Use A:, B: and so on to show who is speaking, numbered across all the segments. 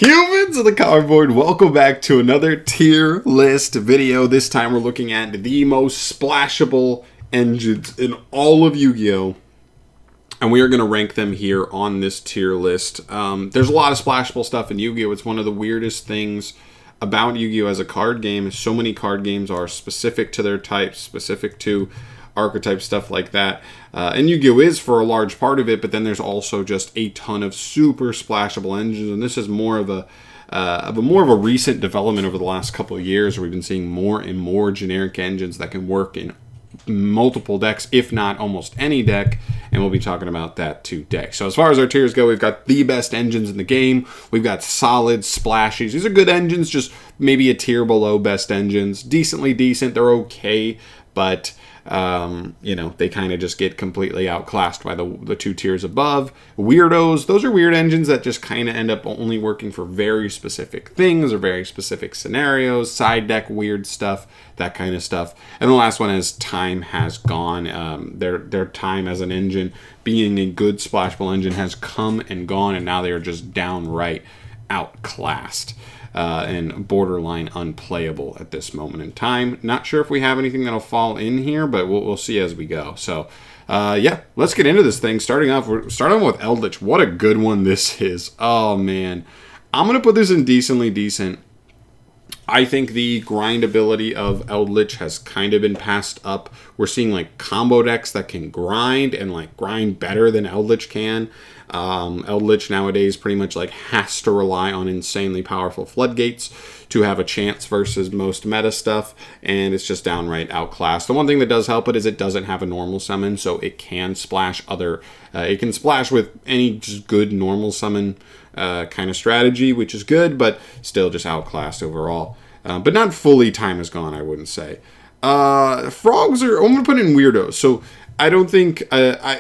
A: Humans of the cardboard, welcome back to another tier list video. This time we're looking at the most splashable engines in all of Yu-Gi-Oh! And we are going to rank them here on this tier list. There's a lot of splashable stuff in Yu-Gi-Oh! It's one of the weirdest things about Yu-Gi-Oh! As a card game. So many card games are specific to their types, specific to archetype, stuff like that. And Yu-Gi-Oh! Is for a large part of it, but then there's also just a ton of super splashable engines, and this is more of a recent development over the last couple of years, where we've been seeing more and more generic engines that can work in multiple decks, if not almost any deck, and we'll be talking about that today. So as far as our tiers go, we've got the best engines in the game. We've got solid splashies. These are good engines, just maybe a tier below best engines. Decently decent. They're okay, but they kind of just get completely outclassed by the two tiers above. Weirdos, those are weird engines that just kind of end up only working for very specific things or very specific scenarios, side deck weird stuff, that kind of stuff. And the last one is Time Has Gone. Their time as an engine, being a good splashable engine, has come and gone, and now they are just downright outclassed. And borderline unplayable at this moment in time. Not sure if we have anything that'll fall in here, but we'll see as we go. So, let's get into this thing. Starting off with Eldlich. What a good one this is. Oh, man. I'm going to put this in decently decent. I think the grindability of Eldlich has kind of been passed up. We're seeing like combo decks that can grind and like grind better than Eldlich can. Eldlich nowadays pretty much like has to rely on insanely powerful floodgates to have a chance versus most meta stuff, and it's just downright outclassed. The one thing that does help it is it doesn't have a normal summon, so it can splash it can splash with any just good normal summon kind of strategy, which is good, but still just outclassed overall. But not fully Time Has Gone, I wouldn't say. Frogs I'm going to put in weirdos. So I don't think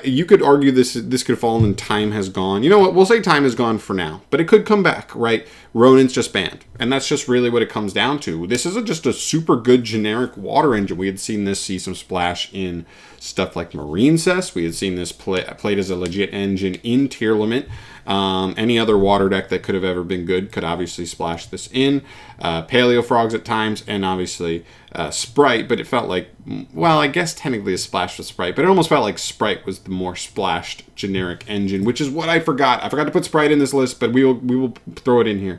A: you could argue this could fall in Time Has Gone. You know what? We'll say Time Has Gone for now, but it could come back, right? Ronin's just banned, and that's just really what it comes down to. This isn't just a super good generic water engine. We had seen this see some splash in stuff like Marine Cess. We had seen this played as a legit engine in Tier Limit. Any other water deck that could have ever been good could obviously splash this in. Paleo Frogs at times, and obviously Sprite, but it felt like, well, I guess technically a splash with Sprite, but it almost felt like Sprite was the more splashed generic engine, which is what I forgot. I forgot to put Sprite in this list, but we will throw it in here.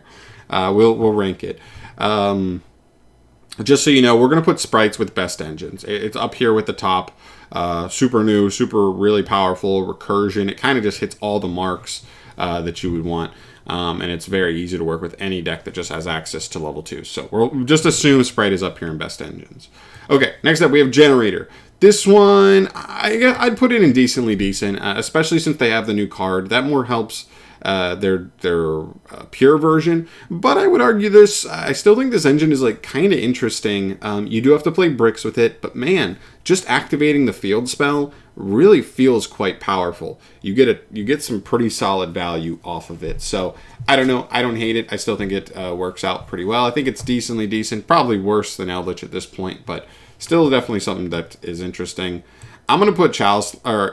A: We'll rank it. Just so you know, we're going to put Sprites with best engines. It's up here with the top. Super new, super really powerful, recursion. It kind of just hits all the marks that you would want. And it's very easy to work with any deck that just has access to level 2. So we'll just assume Sprite is up here in best engines. Okay, next up we have Generaider. This one, I'd put it in decently decent, especially since they have the new card. That more helps their pure version. But I would argue I still think this engine is like kind of interesting. You do have to play bricks with it, but man, just activating the field spell really feels quite powerful. You get some pretty solid value off of it. So I don't know. I don't hate it. I still think it works out pretty well. I think it's decently decent. Probably worse than Eldlich at this point, but still definitely something that is interesting. I'm going to put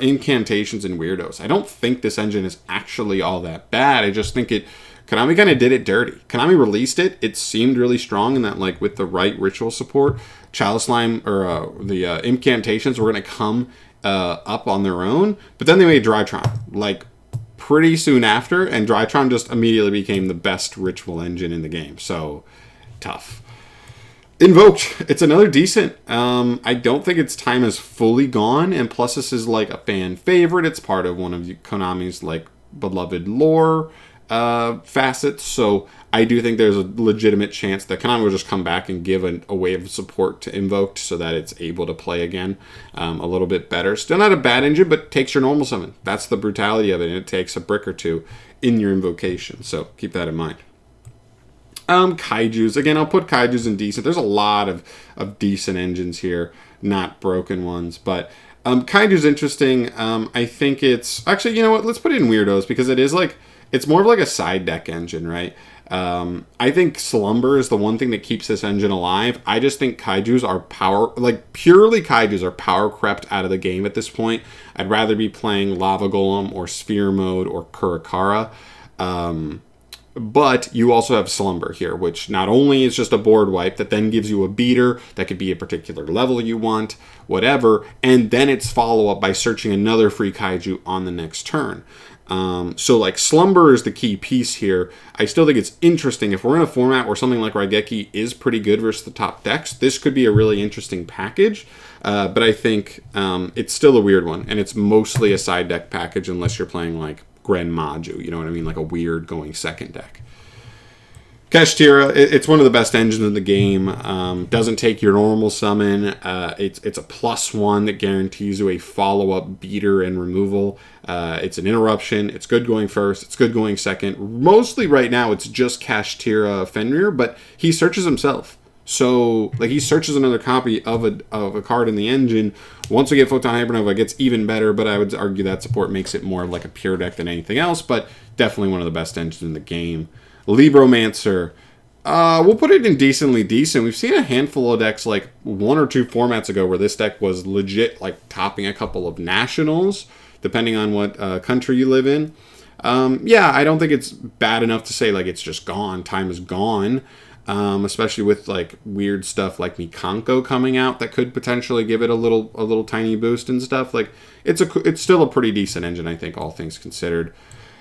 A: Incantations and Weirdos. I don't think this engine is actually all that bad. I just think Konami kind of did it dirty. Konami released it. It seemed really strong in that, like, with the right ritual support, Chalice Slime, or the Incantations were going to come up on their own. But then they made Drytron, like, pretty soon after, and Drytron just immediately became the best ritual engine in the game. So, tough. Invoked, it's another decent. I don't think its time is fully gone, and plus this is like a fan favorite. It's part of one of Konami's like beloved lore facets, so I do think there's a legitimate chance that Konami will just come back and give a wave of support to Invoked so that it's able to play again a little bit better. Still not a bad engine, but takes your normal summon. That's the brutality of it, and it takes a brick or two in your invocation, so keep that in mind. Kaijus. Again, I'll put Kaijus in decent. There's a lot of decent engines here, not broken ones. But Kaiju's interesting. I think it's... Actually, you know what? Let's put it in Weirdos, because it is like... It's more of like a side deck engine, right? I think Slumber is the one thing that keeps this engine alive. I just think Kaijus are purely Kaijus are power crept out of the game at this point. I'd rather be playing Lava Golem or Sphere Mode or Kurakara. But you also have Slumber here, which not only is just a board wipe that then gives you a beater that could be a particular level you want, whatever, and then it's follow up by searching another free kaiju on the next turn. So like Slumber is the key piece here. I still think it's interesting. If we're in a format where something like Raigeki is pretty good versus the top decks, this could be a really interesting package. But I think it's still a weird one, and it's mostly a side deck package unless you're playing like Gren Maju, you know what I mean? Like a weird going second deck. Kash Tira, it's one of the best engines in the game. Doesn't take your normal summon. It's a +1 that guarantees you a follow-up beater and removal. It's an interruption. It's good going first. It's good going second. Mostly right now it's just Kash Tira Fenrir, but he searches himself. So like he searches another copy of a card in the engine. Once we get Photon Hypernova, it gets even better, but I would argue that support makes it more like a pure deck than anything else, but definitely one of the best engines in the game. Libromancer. We'll put it in decently decent. We've seen a handful of decks like 1 or 2 formats ago where this deck was legit like topping a couple of nationals, depending on what country you live in. Yeah, I don't think it's bad enough to say like it's just gone. Time is gone. Especially with like weird stuff like Mikanko coming out that could potentially give it a little tiny boost and stuff. Like it's still a pretty decent engine, I think, all things considered.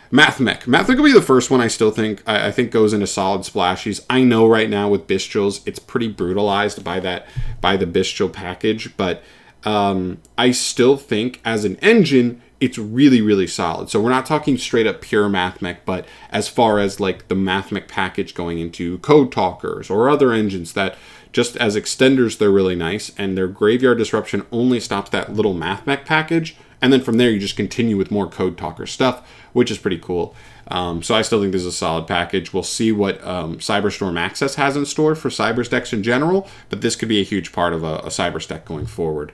A: Mathmech will be the first one I still think I think goes into solid splashies. I know right now with Bestials it's pretty brutalized by the Bestial package, but I still think as an engine it's really, really solid. So we're not talking straight up pure Mathmech, but as far as like the Mathmech package going into Code Talkers or other engines that just as extenders, they're really nice, and their Graveyard Disruption only stops that little Mathmech package, and then from there you just continue with more Code Talker stuff, which is pretty cool. So I still think this is a solid package. We'll see what Cyberstorm Access has in store for Cybers decks in general, but this could be a huge part of a Cybers deck going forward.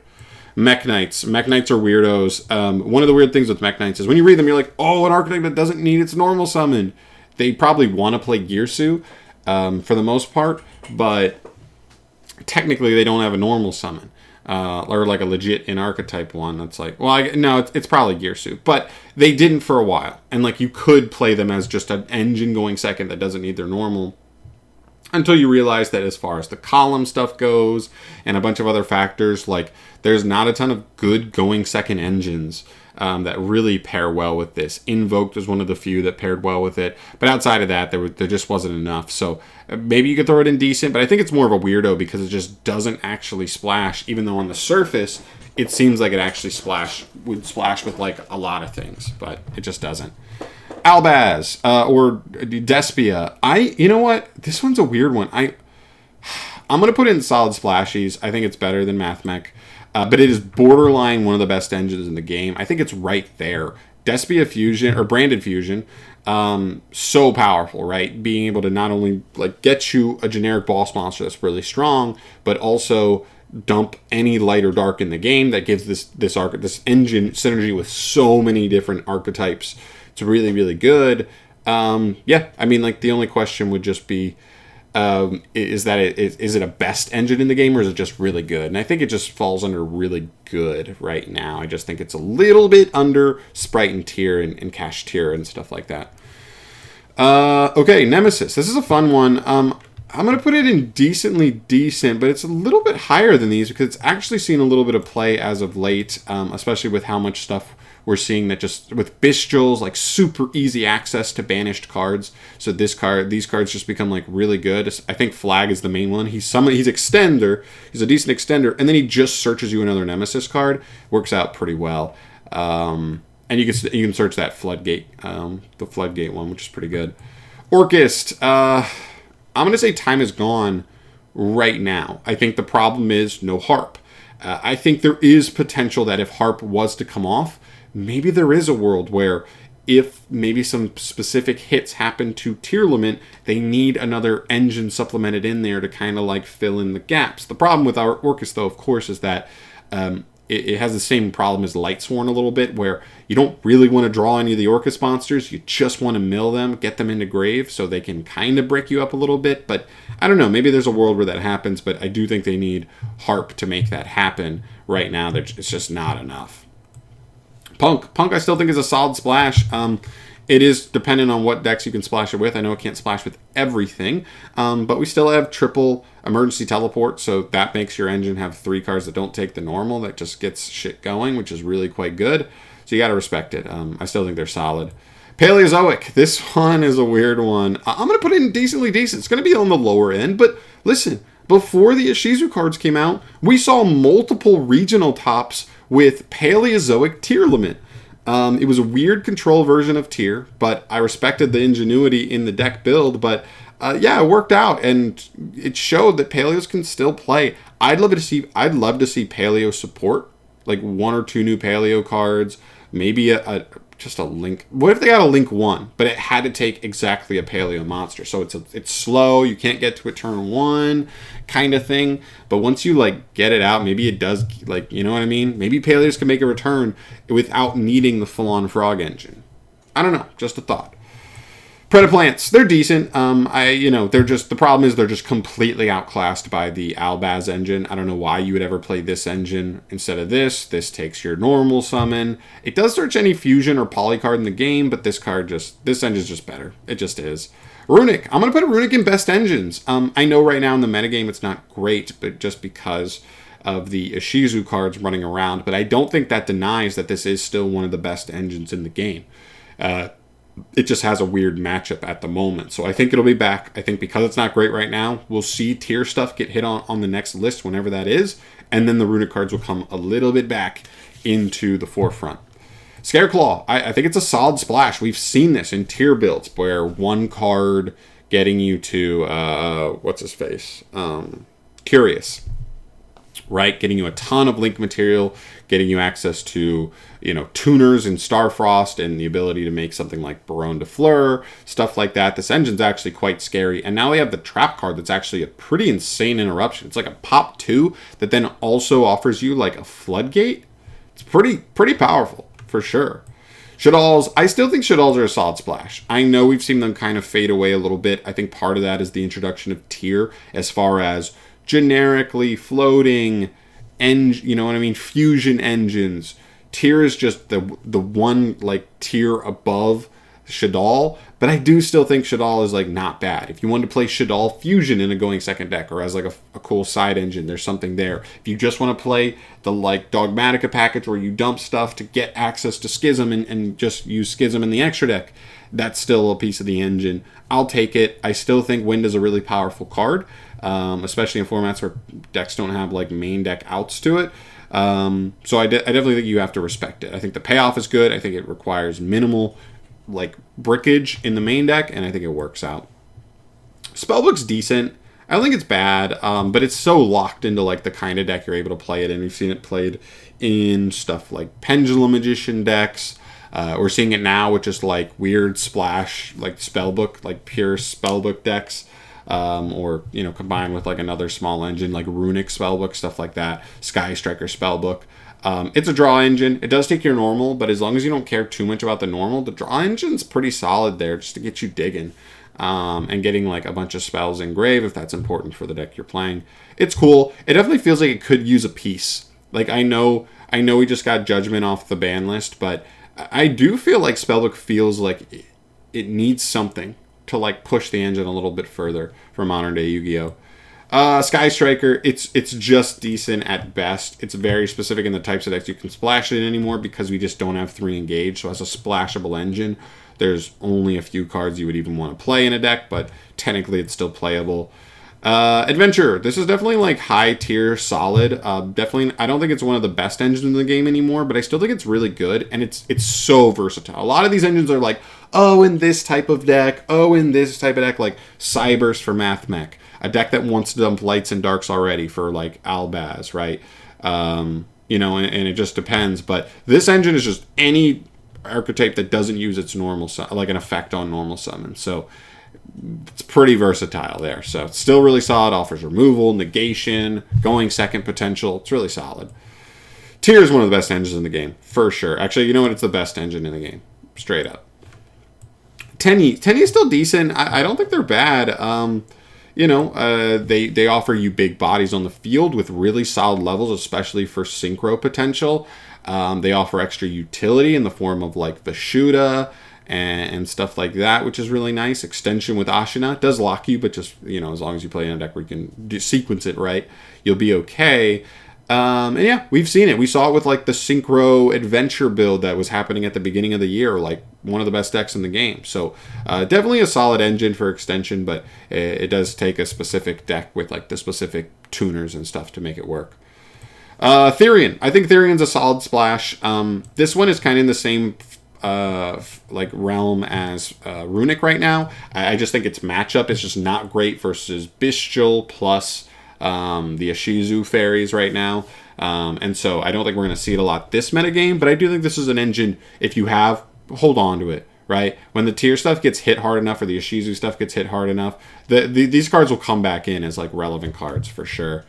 A: Mech Knights. Mech Knights are weirdos. One of the weird things with Mech Knights is when you read them, you're like, oh, an archetype that doesn't need its normal summon. They probably want to play Girsu for the most part, but technically they don't have a normal summon. Or like a legit in-archetype one that's like, well, no, it's probably Girsu. But they didn't for a while. And like you could play them as just an engine going second that doesn't need their normal. Until you realize that as far as the column stuff goes and a bunch of other factors, like there's not a ton of good going second engines that really pair well with this. Invoked was one of the few that paired well with it. But outside of that, there just wasn't enough. So maybe you could throw it in decent, but I think it's more of a weirdo because it just doesn't actually splash, even though on the surface, it seems like it actually would splash with like a lot of things, but it just doesn't. Albaz, or Despia. You know what? This one's a weird one. I'm going to put it in solid splashies. I think it's better than Mathmech. But it is borderline one of the best engines in the game. I think it's right there. Despia Fusion, or Branded Fusion, so powerful, right? Being able to not only like get you a generic boss monster that's really strong, but also dump any light or dark in the game that gives this engine synergy with so many different archetypes. It's really, really good. Yeah, I mean, like the only question would just be, is it a best engine in the game, or is it just really good? And I think it just falls under really good right now. I just think it's a little bit under Sprite and Tier and Kash Tier and stuff like that. Okay, Nemesis. This is a fun one. I'm going to put it in decently decent, but it's a little bit higher than these because it's actually seen a little bit of play as of late, especially with how much stuff we're seeing that just with Bestials, like super easy access to banished cards. So these cards just become like really good. I think Flag is the main one. He's extender. He's a decent extender, and then he just searches you another Nemesis card. Works out pretty well. And you can search that Floodgate, the Floodgate one, which is pretty good. Orchest. I'm gonna say Time is Gone right now. I think the problem is no Harp. I think there is potential that if Harp was to come off, maybe there is a world where if maybe some specific hits happen to Tier Limit, they need another engine supplemented in there to kind of like fill in the gaps. The problem with our Orchest, though, of course, is that it has the same problem as Lightsworn a little bit, where you don't really want to draw any of the Orchest monsters. You just want to mill them, get them into grave so they can kind of break you up a little bit. But I don't know, maybe there's a world where that happens, but I do think they need Harp to make that happen. Right now, it's just not enough. Punk I still think is a solid splash. It is dependent on what decks you can splash it with. I know it can't splash with everything, but we still have triple emergency teleport, so that makes your engine have 3 cards that don't take the normal. That just gets shit going, which is really quite good. So you got to respect it. I still think they're solid. Paleozoic. This one is a weird one. I'm going to put it in decently decent. It's going to be on the lower end, but listen, before the Ishizu cards came out, we saw multiple regional tops with Paleozoic tier limit. It was a weird control version of tier, but I respected the ingenuity in the deck build. But yeah, it worked out, and it showed that Paleos can still play. I'd love to see Paleo support, like 1 or 2 new Paleo cards, maybe just a link. What if they got a link 1, but it had to take exactly a Paleo monster? So it's slow. You can't get to it turn 1, kind of thing. But once you like get it out, maybe it does, like, you know what I mean? Maybe Paleos can make a return without needing the full-on frog engine. I don't know. Just a thought. Predaplants, they're decent. They're just, the problem is they're just completely outclassed by the Albaz engine. I don't know why you would ever play this engine instead of this. This takes your normal summon. It does search any fusion or poly card in the game, but this engine's just better. It just is. Runic. I'm going to put Runic in best engines. I know right now in the metagame it's not great, but just because of the Ishizu cards running around, but I don't think that denies that this is still one of the best engines in the game. It just has a weird matchup at the moment. So I think it'll be back. I think because it's not great right now, we'll see tier stuff get hit on the next list whenever that is. And then the Runic cards will come a little bit back into the forefront. Scareclaw, I think it's a solid splash. We've seen this in tier builds where 1 card getting you to, what's his face? Curious. Right? Getting you a ton of link material, getting you access to, tuners in Starfrost and the ability to make something like Baronne de Fleur, stuff like that. This engine's actually quite scary. And now we have the trap card that's actually a pretty insane interruption. It's like a pop 2 that then also offers you like a floodgate. It's pretty powerful, for sure. Shaddolls, I still think Shaddolls are a solid splash. I know we've seen them kind of fade away a little bit. I think part of that is the introduction of tier as far as generically floating fusion engines. Tier is just the one like tier above Shaddol, but I do still think Shaddol is like not bad. If you want to play Shaddol fusion in a going second deck or as like a cool side engine, there's something there. If you just want to play the like Dogmatica package where you dump stuff to get access to Schism and just use Schism in the extra deck, that's still a piece of the engine. I'll take it. I still think Wind is a really powerful card, especially in formats where decks don't have like main deck outs to it. So I definitely think you have to respect it. I think the payoff is good. I think it requires minimal like brickage in the main deck, and I think it works out. Spellbook's decent. I don't think it's bad, but it's so locked into like the kind of deck you're able to play it in. We've seen it played in stuff like Pendulum Magician decks. We're seeing it now with just like weird splash, like spellbook, like pure spellbook decks, or combined with like another small engine like Runic spellbook, stuff like that. Sky Striker spellbook. It's a draw engine. It does take your normal, but as long as you don't care too much about the normal, the draw engine's pretty solid there just to get you digging, and getting like a bunch of spells engraved if that's important for the deck you're playing. It's cool. It definitely feels like it could use a piece. Like I know we just got Judgment off the ban list, but I do feel like Spellbook feels like it needs something to like push the engine a little bit further for modern day Yu-Gi-Oh! Sky Striker, it's just decent at best. It's very specific in the types of decks you can splash it in anymore because we just don't have 3 engage. So as a splashable engine, there's only a few cards you would even want to play in a deck, but technically it's still playable. Adventure, this is definitely like high tier solid. Definitely, I don't think it's one of the best engines in the game anymore, but I still think it's really good, and it's so versatile. A lot of these engines are like, oh, in this type of deck, like Cyburst for Math Mech, a deck that wants to dump lights and darks already for like Albaz, right? And it just depends. But this engine is just any archetype that doesn't use its normal, like an effect on normal summon. So it's pretty versatile there. So it's still really solid. Offers removal, negation, going second potential. It's really solid. Tier is one of the best engines in the game, for sure. Actually, you know what? It's the best engine in the game. Straight up. Tenyi is still decent. I don't think they're bad. They offer you big bodies on the field with really solid levels, especially for synchro potential. They offer extra utility in the form of like Vashuda and stuff like that, which is really nice. Extension with Ashina does lock you, but just, you know, as long as you play in a deck where you can sequence it right, you'll be okay. And yeah, we've seen it. We saw it with like the Synchro Adventure build that was happening at the beginning of the year, like one of the best decks in the game. So definitely a solid engine for extension, but it does take a specific deck with like the specific tuners and stuff to make it work. Therian. I think Therian's a solid splash. This one is kind of in the same like realm as Runic right now. I just think its matchup is just not great versus Bestial plus the Ishizu fairies right now. And so I don't think we're going to see it a lot this metagame, but I do think this is an engine, if you have, hold on to it, right? When the tier stuff gets hit hard enough or the Ishizu stuff gets hit hard enough, these cards will come back in as like relevant cards for sure.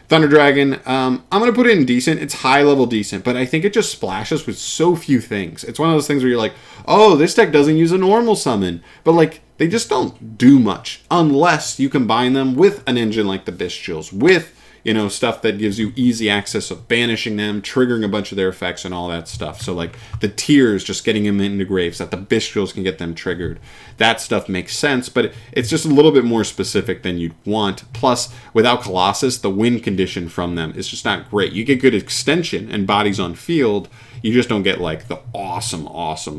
A: Thunder Dragon, I'm going to put it in decent. It's high level decent, but I think it just splashes with so few things. It's one of those things where you're like, oh, this deck doesn't use a normal summon. But like, they just don't do much unless you combine them with an engine like the Bestials, with, you know, stuff that gives you easy access of banishing them, triggering a bunch of their effects and all that stuff. So like the tiers, just getting them into graves, that the Bestials can get them triggered. That stuff makes sense, but it's just a little bit more specific than you'd want. Plus, without Colossus, the win condition from them is just not great. You get good extension and bodies on field, you just don't get like the awesome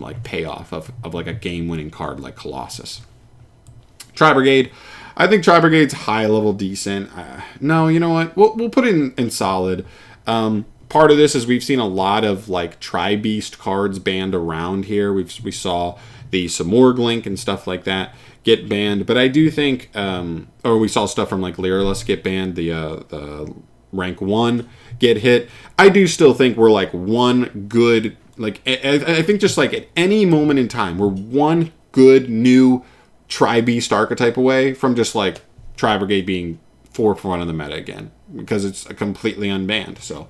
A: like payoff of like a game-winning card like Colossus. Tri-Brigade. I think Tri-Brigade's high level decent. No, you know what? We'll put it in solid. Part of this is we've seen a lot of like Tri-Beast cards banned around here. We saw the Samorg Link and stuff like that get banned. But I do think, or we saw stuff from like Lyrillus get banned, the rank 1 get hit. I do still think we're like one good, like, I think just like at any moment in time, we're one good new Tri-Beast archetype away from just like Tri-Brigade being forefront of the meta again, because it's completely unbanned. So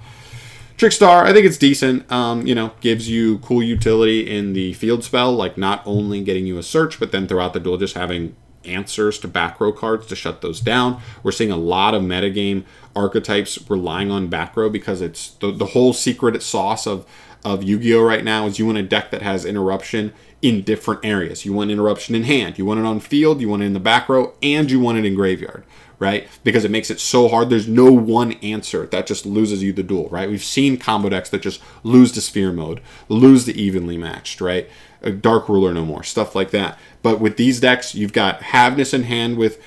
A: Trickstar, I think it's decent. You know, gives you cool utility in the field spell, like not only getting you a search, but then throughout the duel just having answers to back row cards to shut those down. We're seeing a lot of metagame archetypes relying on back row because it's the whole secret sauce of Yu-Gi-Oh right now is you want a deck that has interruption in different areas. You want interruption in hand, you want it on field, you want it in the back row, and you want it in graveyard, right? Because it makes it so hard. There's no one answer that just loses you the duel, right? We've seen combo decks that just lose to sphere mode, lose to evenly matched, right? A Dark Ruler no more, stuff like that. But with these decks, you've got Havness in hand with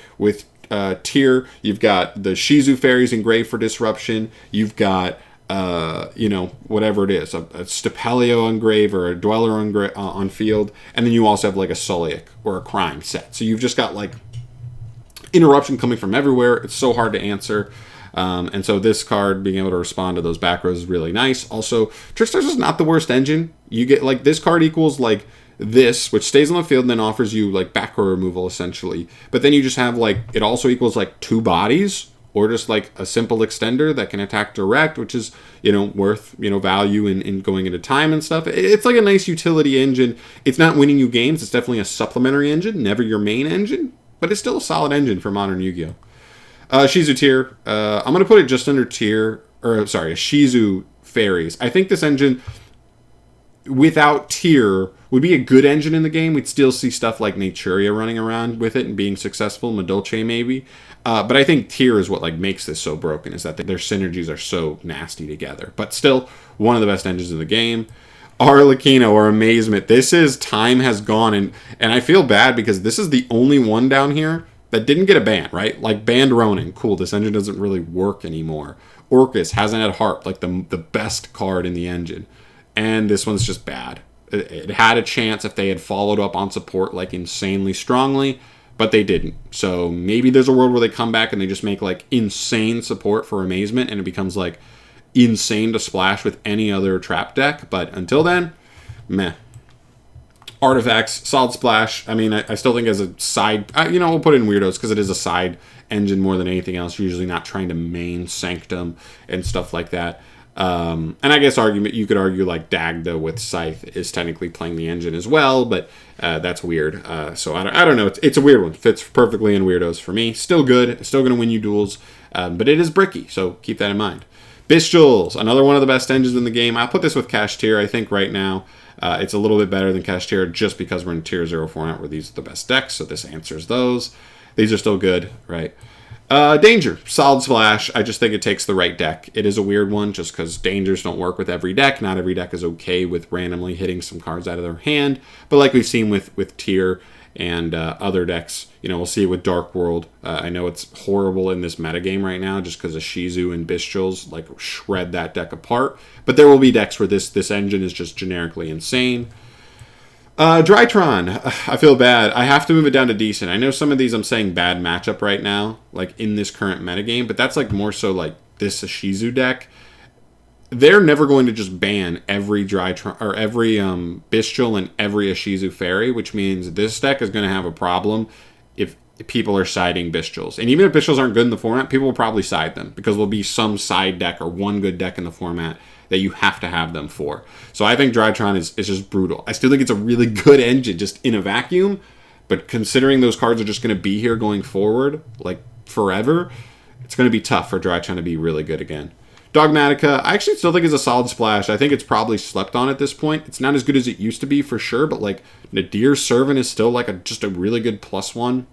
A: Tier, you've got the Shizu Fairies in grave for disruption, you've got you know, whatever it is, a Stapelio on grave or a Dweller on field, and then you also have like a Suliac or a Crime set. So you've just got like interruption coming from everywhere. It's so hard to answer. And so this card being able to respond to those back rows is really nice. Also, Trickstar's is not the worst engine. You get like this card equals like this, which stays on the field and then offers you like back row removal essentially. But then you just have like, it also equals like 2 bodies, or just like a simple extender that can attack direct, which is, you know, worth, you know, value in going into time and stuff. It's like a nice utility engine. It's not winning you games. It's definitely a supplementary engine, never your main engine, but it's still a solid engine for modern Yu-Gi-Oh! Shizu Tier. I'm going to put it just under Tier, or sorry, Shizu Fairies. I think this engine, without Tier, would be a good engine in the game. We'd still see stuff like Naturia running around with it and being successful, Madolche maybe. But I think Tier is what like makes this so broken, is that their synergies are so nasty together. But still, one of the best engines in the game. Arlecchino or Amazement. This is Time Has Gone, and I feel bad because this is the only one down here that didn't get a ban, right? Like banned Ronin. Cool, this engine doesn't really work anymore. Orcus hasn't had Harp, like the best card in the engine. And this one's just bad. It had a chance if they had followed up on support like insanely strongly, but they didn't. So maybe there's a world where they come back and they just make like insane support for Amazement and it becomes like insane to splash with any other trap deck. But until then, meh. Artifacts, solid splash. I mean, I still think as a side, you know, we'll put it in Weirdos because it is a side engine more than anything else. Usually not trying to main Sanctum and stuff like that. And I guess you could argue like Dagda with Scythe is technically playing the engine as well, but that's weird. So I don't know. It's a weird one. Fits perfectly in Weirdos for me. Still good. Still going to win you duels. But it is bricky, so keep that in mind. Bestials, another one of the best engines in the game. I'll put this with Cash Tier, I think, right now. It's a little bit better than Kash tier just because we're in tier 0 format where these are the best decks, so this answers those. These are still good, right? Danger, solid splash. I just think it takes the right deck. It is a weird one just because dangers don't work with every deck. Not every deck is okay with randomly hitting some cards out of their hand. But like we've seen with tier and other decks, you know, we'll see it with Dark World. I know it's horrible in this metagame right now just because of Shizu and Bestials like shred that deck apart. But there will be decks where this engine is just generically insane. Drytron, I feel bad. I have to move it down to decent. I know some of these I'm saying bad matchup right now, like in this current metagame, but that's like more so like this Shizu deck. They're never going to just ban every Drytron or every Bestial and every Shizu Fairy, which means this deck is going to have a problem if people are siding Bestials. And even if Bestials aren't good in the format, people will probably side them because there'll be some side deck or one good deck in the format that you have to have them for. So I think Drytron is just brutal. I still think it's a really good engine just in a vacuum, but considering those cards are just going to be here going forward, like forever, it's going to be tough for Drytron to be really good again. Dogmatica, I actually still think is a solid splash. I think it's probably slept on at this point. It's not as good as it used to be for sure, but like Nadir's Servant is still like just a really good +1.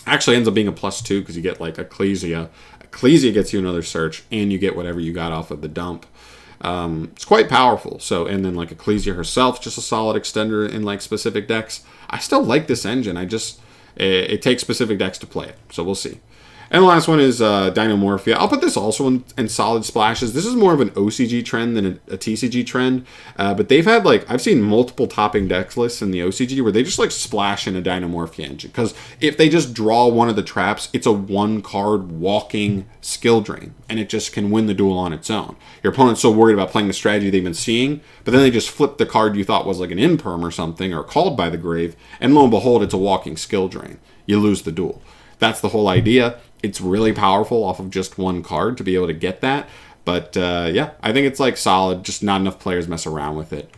A: Actually ends up being a +2 because you get like Ecclesia. Ecclesia gets you another search, and you get whatever you got off of the dump. It's quite powerful. So, and then like Ecclesia herself, just a solid extender in like specific decks. I still like this engine. It takes specific decks to play it. So we'll see. And the last one is Dynamorphia. I'll put this also in solid splashes. This is more of an OCG trend than a TCG trend. But they've had like, I've seen multiple topping deck lists in the OCG where they just like splash in a Dynamorphia engine. Because if they just draw one of the traps, it's a 1-card walking skill drain. And it just can win the duel on its own. Your opponent's so worried about playing the strategy they've been seeing, but then they just flip the card you thought was like an imperm or something, or called by the grave, and lo and behold, it's a walking skill drain. You lose the duel. That's the whole idea. It's really powerful off of just one card to be able to get that. But yeah, I think it's like solid. Just not enough players mess around with it.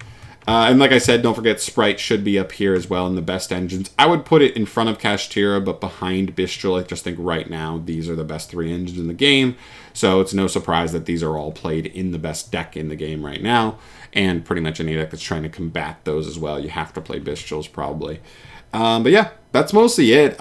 A: And like I said, don't forget Sprite should be up here as well in the best engines. I would put it in front of Kashtira, but behind Bestial. I just think right now these are the best 3 engines in the game. So it's no surprise that these are all played in the best deck in the game right now. And pretty much any deck that's trying to combat those as well. You have to play Bestials probably. But yeah, that's mostly it.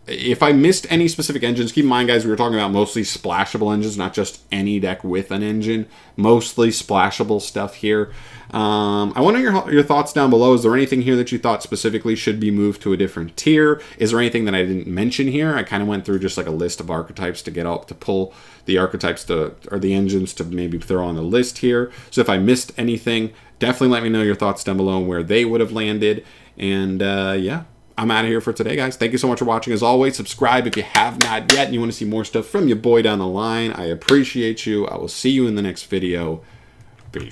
A: If I missed any specific engines, keep in mind, guys, we were talking about mostly splashable engines, not just any deck with an engine. Mostly splashable stuff here. I want your thoughts down below. Is there anything here that you thought specifically should be moved to a different tier? Is there anything that I didn't mention here? I kind of went through just like a list of archetypes to get up to pull the archetypes or the engines to maybe throw on the list here. So if I missed anything, definitely let me know your thoughts down below and where they would have landed. And yeah. I'm out of here for today, guys. Thank you so much for watching. As always, subscribe if you have not yet and you want to see more stuff from your boy down the line. I appreciate you. I will see you in the next video. Peace.